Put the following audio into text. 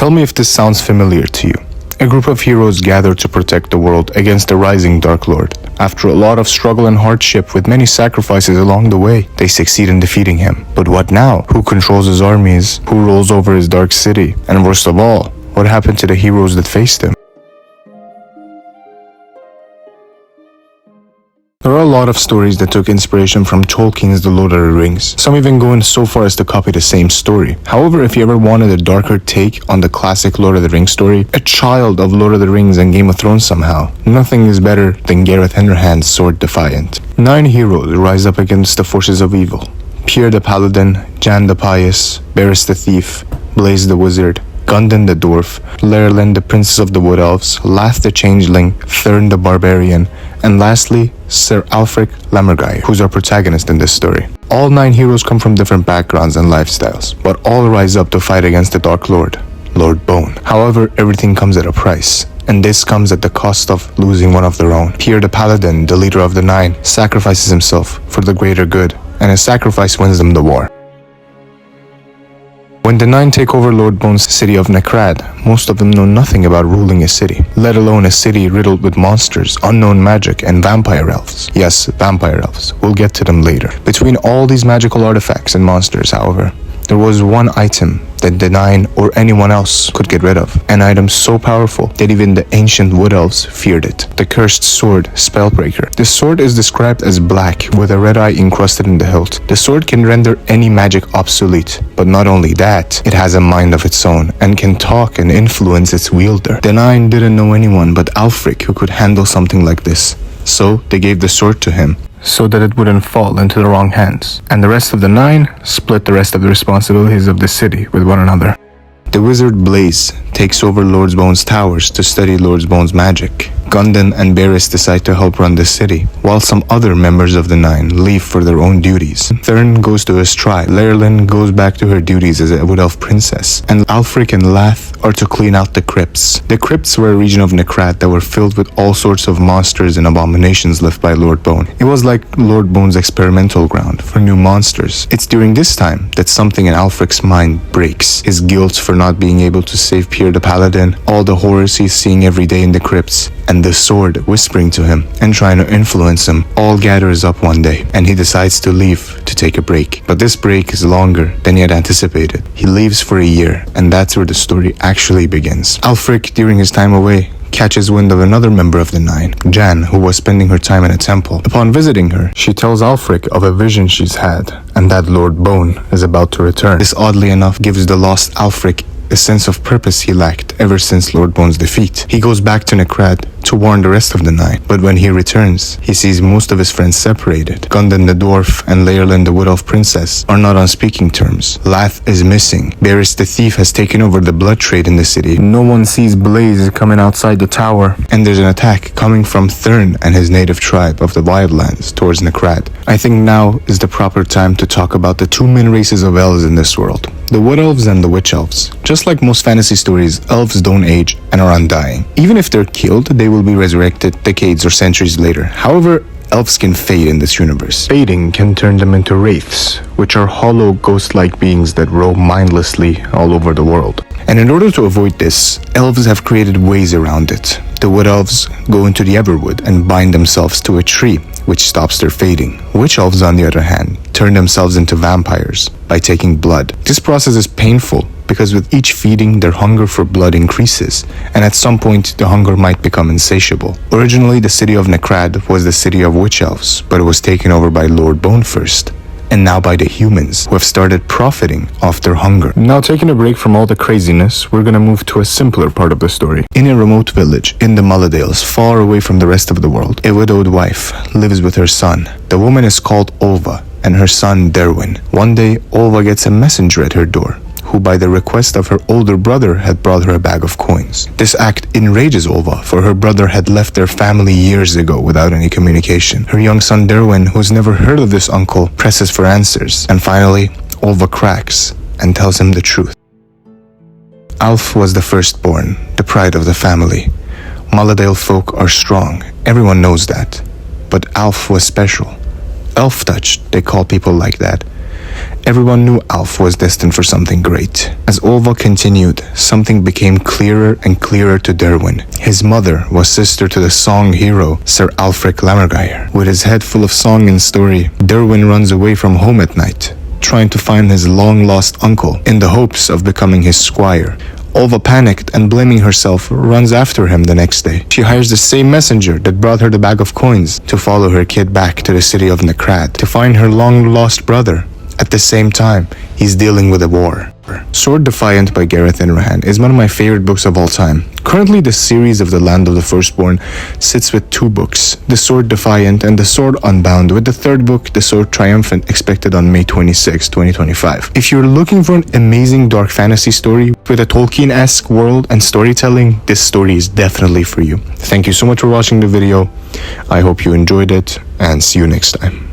Tell me if this sounds familiar to you. A group of heroes gather to protect the world against the rising Dark Lord. After a lot of struggle and hardship with many sacrifices along the way, they succeed in defeating him. But what now? Who controls his armies? Who rules over his dark city? And worst of all, what happened to the heroes that faced him? There are a lot of stories that took inspiration from Tolkien's The Lord of the Rings, some even going so far as to copy the same story. However, if you ever wanted a darker take on the classic Lord of the Rings story, a child of Lord of the Rings and Game of Thrones somehow, nothing is better than Gareth Hanrahan's Sword Defiant. 9 heroes rise up against the forces of evil. Pyr the Paladin, Jan the Pious, Barris the Thief, Blaze the Wizard, Gundin the Dwarf, Lerlin the Princess of the Wood Elves, Lath the Changeling, Thurn the Barbarian, and lastly, Sir Alfric Lammergei, who's our protagonist in this story. All 9 heroes come from different backgrounds and lifestyles, but all rise up to fight against the Dark Lord, Lord Bone. However, everything comes at a price, and this comes at the cost of losing one of their own. Pyr the Paladin, the leader of the 9, sacrifices himself for the greater good, and his sacrifice wins them the war. When the 9 take over Lord Bone's city of Necrad, most of them know nothing about ruling a city, let alone a city riddled with monsters, unknown magic, and vampire elves. Yes, vampire elves. We'll get to them later. Between all these magical artifacts and monsters, however, there was one item that the 9 or anyone else could get rid of. An item so powerful that even the ancient wood elves feared it. The cursed sword, Spellbreaker. The sword is described as black with a red eye encrusted in the hilt. The sword can render any magic obsolete, but not only that, it has a mind of its own and can talk and influence its wielder. The 9 didn't know anyone but Alfric who could handle something like this, so they gave the sword to him, so that it wouldn't fall into the wrong hands. And the rest of the 9 split the rest of the responsibilities of the city with one another. The wizard Blaze takes over Lord Bone's towers to study Lord Bone's magic. Gundin and Barris decide to help run the city, while some other members of the 9 leave for their own duties. Thurn goes to his tribe, Lerlin goes back to her duties as a Wood Elf princess, and Alfric and Lath are to clean out the crypts. The crypts were a region of Necrad that were filled with all sorts of monsters and abominations left by Lord Bone. It was like Lord Bone's experimental ground for new monsters. It's during this time that something in Alfric's mind breaks. His guilt for not being able to save Pyr the Paladin, all the horrors he's seeing every day in the crypts, and the sword whispering to him and trying to influence him all gathers up one day, and he decides to leave to take a break. But this break is longer than he had anticipated. He leaves for a year, and that's where the story actually begins. Alfric, during his time away, catches wind of another member of the 9, Jan, who was spending her time in a temple. Upon visiting her, she tells Alfric of a vision she's had, and that Lord Bone is about to return. This, oddly enough, gives the lost Alfric a sense of purpose he lacked ever since Lord Bone's defeat. He goes back to Necrad to warn the rest of the 9, but when he returns, he sees most of his friends separated. Gundin the Dwarf and Lerlin the Wood Elf princess are not on speaking terms. Lath is missing. Barris the Thief has taken over the blood trade in the city. No one sees Blaze coming outside the tower, and there's an attack coming from Thurn and his native tribe of the Wildlands towards Necrad. I think now is the proper time to talk about the 2 main races of elves in this world, the Wood Elves and the Witch Elves. Just like most fantasy stories, elves don't age and are undying. Even if they're killed, they will be resurrected decades or centuries later. However, elves can fade in this universe. Fading can turn them into wraiths, which are hollow, ghost-like beings that roam mindlessly all over the world. And in order to avoid this, elves have created ways around it. The Wood Elves go into the Everwood and bind themselves to a tree, which stops their fading. Witch Elves, on the other hand, turn themselves into vampires by taking blood. This process is painful because with each feeding, their hunger for blood increases, and at some point, the hunger might become insatiable. Originally, the city of Necrad was the city of Witch Elves, but it was taken over by Lord Bone first, and now by the humans, who have started profiting off their hunger. Now, taking a break from all the craziness, we're gonna move to a simpler part of the story. In a remote village in the Mullidales, far away from the rest of the world, a widowed wife lives with her son. The woman is called Olva, and her son Derwin. One day, Olva gets a messenger at her door, who by the request of her older brother had brought her a bag of coins. This act enrages Olva, for her brother had left their family years ago without any communication. Her young son Derwin, who's never heard of this uncle, presses for answers, and finally, Olva cracks and tells him the truth. Alf was the firstborn, the pride of the family. Mullidale folk are strong, everyone knows that. But Alf was special. Elf-touched, they call people like that. everyone knew Alf was destined for something great. As Olva continued, something became clearer and clearer to Derwin. His mother was sister to the song hero, Sir Alfric Lammergeier. With his head full of song and story, Derwin runs away from home at night, trying to find his long-lost uncle in the hopes of becoming his squire. Olva, panicked and blaming herself, runs after him the next day. She hires the same messenger that brought her the bag of coins to follow her kid back to the city of Necrad to find her long-lost brother. At the same time, he's dealing with a war. Sword Defiant by Gareth Hanrahan is one of my favorite books of all time. Currently, the series of the Land of the Firstborn sits with 2 books, The Sword Defiant and The Sword Unbound, with the 3rd book, The Sword Triumphant, expected on May 26, 2025. If you're looking for an amazing dark fantasy story with a Tolkien-esque world and storytelling, this story is definitely for you. Thank you so much for watching the video. I hope you enjoyed it, and see you next time.